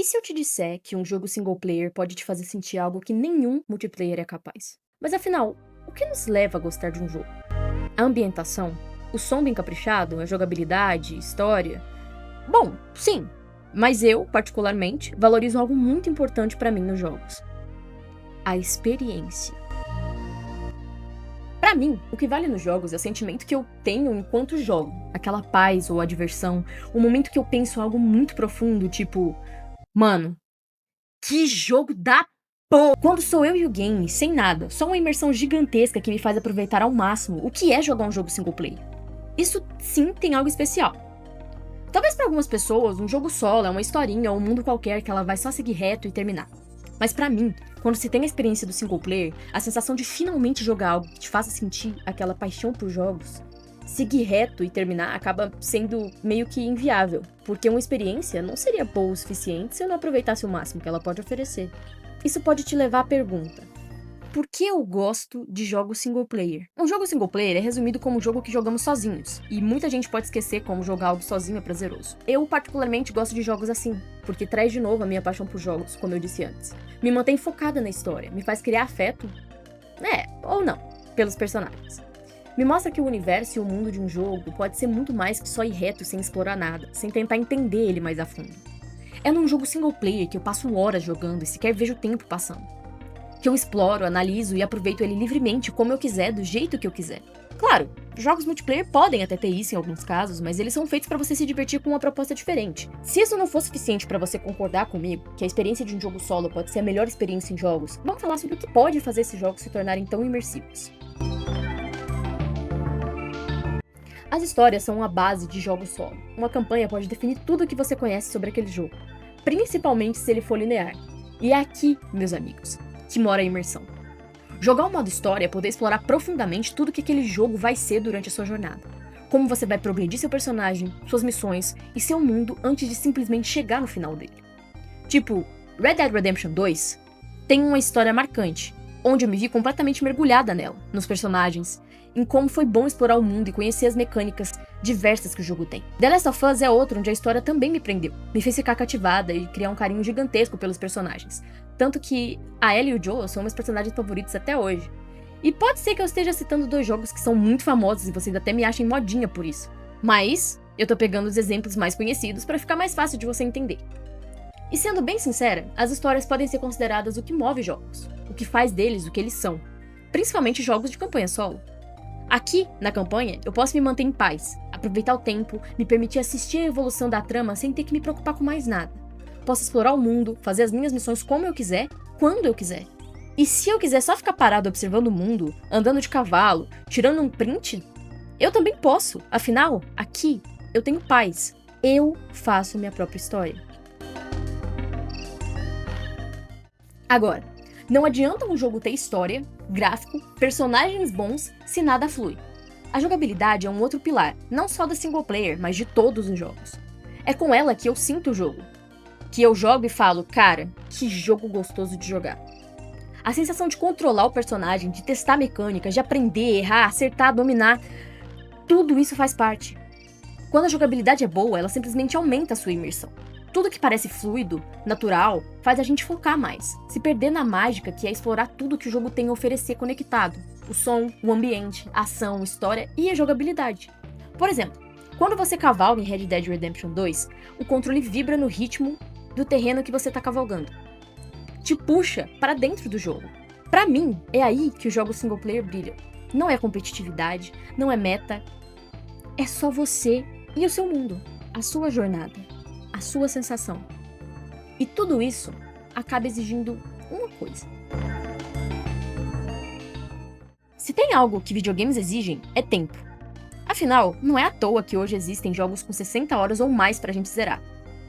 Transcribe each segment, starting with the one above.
se eu te disser que um jogo single player pode te fazer sentir algo que nenhum multiplayer é capaz? Mas afinal, o que nos leva a gostar de um jogo? A ambientação? O som bem caprichado? A jogabilidade? História? Bom, sim. Mas eu, particularmente, valorizo algo muito importante pra mim nos jogos: a experiência. Pra mim, o que vale nos jogos é o sentimento que eu tenho enquanto jogo. Aquela paz ou a diversão, o momento que eu penso algo muito profundo, tipo, mano, que jogo da porra! Quando sou eu e o game, sem nada, só uma imersão gigantesca que me faz aproveitar ao máximo o que é jogar um jogo single player. Isso sim tem algo especial. Talvez pra algumas pessoas, um jogo solo é uma historinha ou um mundo qualquer que ela vai só seguir reto e terminar. Mas pra mim, quando se tem a experiência do single player, a sensação de finalmente jogar algo que te faça sentir aquela paixão por jogos, seguir reto e terminar acaba sendo meio que inviável, porque uma experiência não seria boa o suficiente se eu não aproveitasse o máximo que ela pode oferecer. Isso pode te levar à pergunta: por que eu gosto de jogos single player? Um jogo single player é resumido como um jogo que jogamos sozinhos, e muita gente pode esquecer como jogar algo sozinho é prazeroso. Eu particularmente gosto de jogos assim, porque traz de novo a minha paixão por jogos, como eu disse antes. Me mantém focada na história, me faz criar afeto, ou não, pelos personagens. Me mostra que o universo e o mundo de um jogo pode ser muito mais que só ir reto sem explorar nada, sem tentar entender ele mais a fundo. É num jogo single player que eu passo horas jogando e sequer vejo o tempo passando. Que eu exploro, analiso e aproveito ele livremente como eu quiser, do jeito que eu quiser. Claro, jogos multiplayer podem até ter isso em alguns casos, mas eles são feitos pra você se divertir com uma proposta diferente. Se isso não for suficiente pra você concordar comigo, que a experiência de um jogo solo pode ser a melhor experiência em jogos, vamos falar sobre o que pode fazer esses jogos se tornarem tão imersivos. As histórias são a base de jogos solo. Uma campanha pode definir tudo o que você conhece sobre aquele jogo, principalmente se ele for linear. E é aqui, meus amigos, que mora a imersão. Jogar o modo história é poder explorar profundamente tudo que aquele jogo vai ser durante a sua jornada. Como você vai progredir seu personagem, suas missões e seu mundo antes de simplesmente chegar no final dele. Tipo, Red Dead Redemption 2 tem uma história marcante, onde eu me vi completamente mergulhada nela, nos personagens, em como foi bom explorar o mundo e conhecer as mecânicas diversas que o jogo tem. The Last of Us é outro onde a história também me prendeu, me fez ficar cativada e criar um carinho gigantesco pelos personagens. Tanto que a Ellie e o Joel são meus personagens favoritos até hoje. E pode ser que eu esteja citando dois jogos que são muito famosos e vocês até me achem modinha por isso. Mas eu tô pegando os exemplos mais conhecidos pra ficar mais fácil de você entender. E sendo bem sincera, as histórias podem ser consideradas o que move jogos, o que faz deles o que eles são, principalmente jogos de campanha solo. Aqui, na campanha, eu posso me manter em paz, aproveitar o tempo, me permitir assistir a evolução da trama sem ter que me preocupar com mais nada. Posso explorar o mundo, fazer as minhas missões como eu quiser, quando eu quiser. E se eu quiser só ficar parado observando o mundo, andando de cavalo, tirando um print, eu também posso. Afinal, aqui, eu tenho paz. Eu faço minha própria história. Agora, não adianta um jogo ter história, gráfico, personagens bons, se nada flui. A jogabilidade é um outro pilar, não só da single player, mas de todos os jogos. É com ela que eu sinto o jogo. Que eu jogo e falo, cara, que jogo gostoso de jogar. A sensação de controlar o personagem, de testar mecânicas, de aprender, errar, acertar, dominar, tudo isso faz parte. Quando a jogabilidade é boa, ela simplesmente aumenta a sua imersão. Tudo que parece fluido, natural, faz a gente focar mais, se perder na mágica que é explorar tudo que o jogo tem a oferecer conectado. O som, o ambiente, a ação, a história e a jogabilidade. Por exemplo, quando você cavalga em Red Dead Redemption 2, o controle vibra no ritmo do terreno que você tá cavalgando. Te puxa para dentro do jogo. Pra mim, é aí que os jogos single player brilham. Não é competitividade, não é meta, é só você e o seu mundo, a sua jornada, a sua sensação. E tudo isso acaba exigindo uma coisa. Se tem algo que videogames exigem, é tempo. Afinal, não é à toa que hoje existem jogos com 60 horas ou mais pra gente zerar.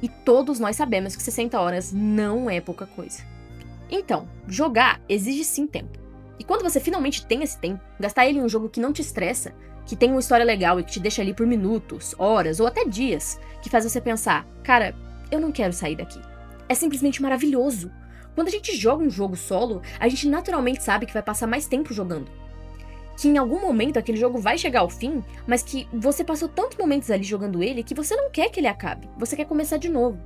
E todos nós sabemos que 60 horas não é pouca coisa. Então, jogar exige sim tempo. E quando você finalmente tem esse tempo, gastar ele em um jogo que não te estressa, que tem uma história legal e que te deixa ali por minutos, horas ou até dias, que faz você pensar, cara, eu não quero sair daqui. É simplesmente maravilhoso. Quando a gente joga um jogo solo, a gente naturalmente sabe que vai passar mais tempo jogando. Que em algum momento aquele jogo vai chegar ao fim, mas que você passou tantos momentos ali jogando ele que você não quer que ele acabe, você quer começar de novo.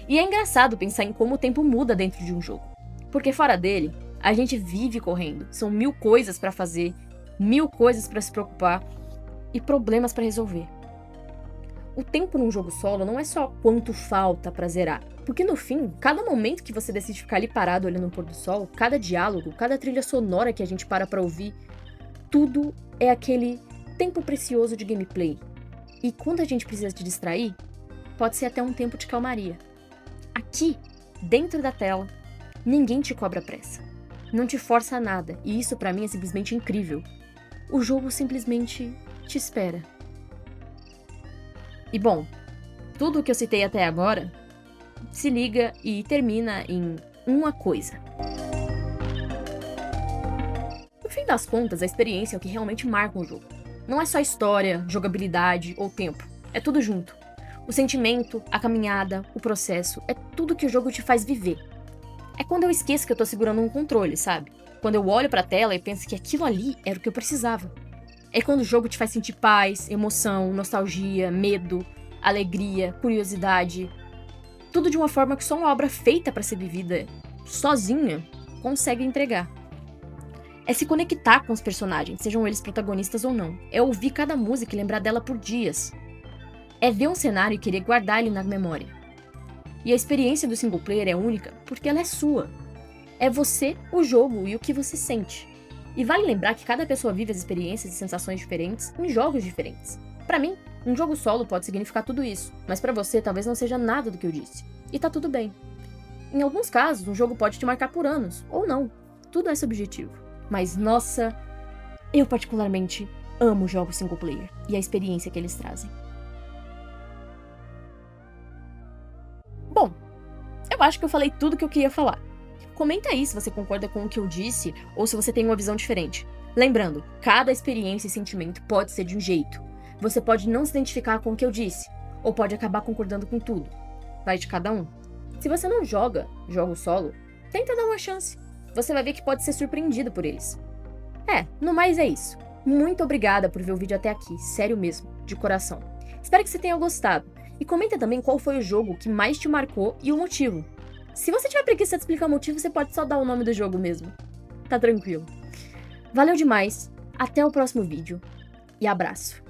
E é engraçado pensar em como o tempo muda dentro de um jogo. Porque fora dele, a gente vive correndo. São 1000 coisas pra fazer, 1000 coisas pra se preocupar e problemas pra resolver. O tempo num jogo solo não é só quanto falta pra zerar. Porque no fim, cada momento que você decide ficar ali parado olhando o pôr do sol, cada diálogo, cada trilha sonora que a gente para pra ouvir, tudo é aquele tempo precioso de gameplay. E quando a gente precisa te distrair, pode ser até um tempo de calmaria. Aqui, dentro da tela, ninguém te cobra pressa. Não te força a nada, e isso pra mim é simplesmente incrível. O jogo simplesmente te espera. E bom, tudo o que eu citei até agora se liga e termina em uma coisa. No fim das contas, a experiência é o que realmente marca um jogo. Não é só história, jogabilidade ou tempo. É tudo junto. O sentimento, a caminhada, o processo, é tudo que o jogo te faz viver. É quando eu esqueço que eu tô segurando um controle, sabe? Quando eu olho pra tela e penso que aquilo ali era o que eu precisava. É quando o jogo te faz sentir paz, emoção, nostalgia, medo, alegria, curiosidade. Tudo de uma forma que só uma obra feita pra ser vivida sozinha consegue entregar. É se conectar com os personagens, sejam eles protagonistas ou não. É ouvir cada música e lembrar dela por dias. É ver um cenário e querer guardar ele na memória. E a experiência do single player é única porque ela é sua. É você, o jogo e o que você sente. E vale lembrar que cada pessoa vive as experiências e sensações diferentes em jogos diferentes. Pra mim, um jogo solo pode significar tudo isso, mas pra você talvez não seja nada do que eu disse. E tá tudo bem. Em alguns casos, um jogo pode te marcar por anos, ou não. Tudo é subjetivo. Mas nossa, eu particularmente amo jogos single player e a experiência que eles trazem. Bom, eu acho que eu falei tudo que eu queria falar. Comenta aí se você concorda com o que eu disse ou se você tem uma visão diferente. Lembrando, cada experiência e sentimento pode ser de um jeito. Você pode não se identificar com o que eu disse, ou pode acabar concordando com tudo. Vai de cada um. Se você não joga jogo solo, tenta dar uma chance. Você vai ver que pode ser surpreendido por eles. No mais é isso. Muito obrigada por ver o vídeo até aqui, sério mesmo, de coração. Espero que você tenha gostado. E comenta também qual foi o jogo que mais te marcou e o motivo. Se você tiver preguiça de explicar o motivo, você pode só dar o nome do jogo mesmo. Tá tranquilo. Valeu demais, até o próximo vídeo e abraço.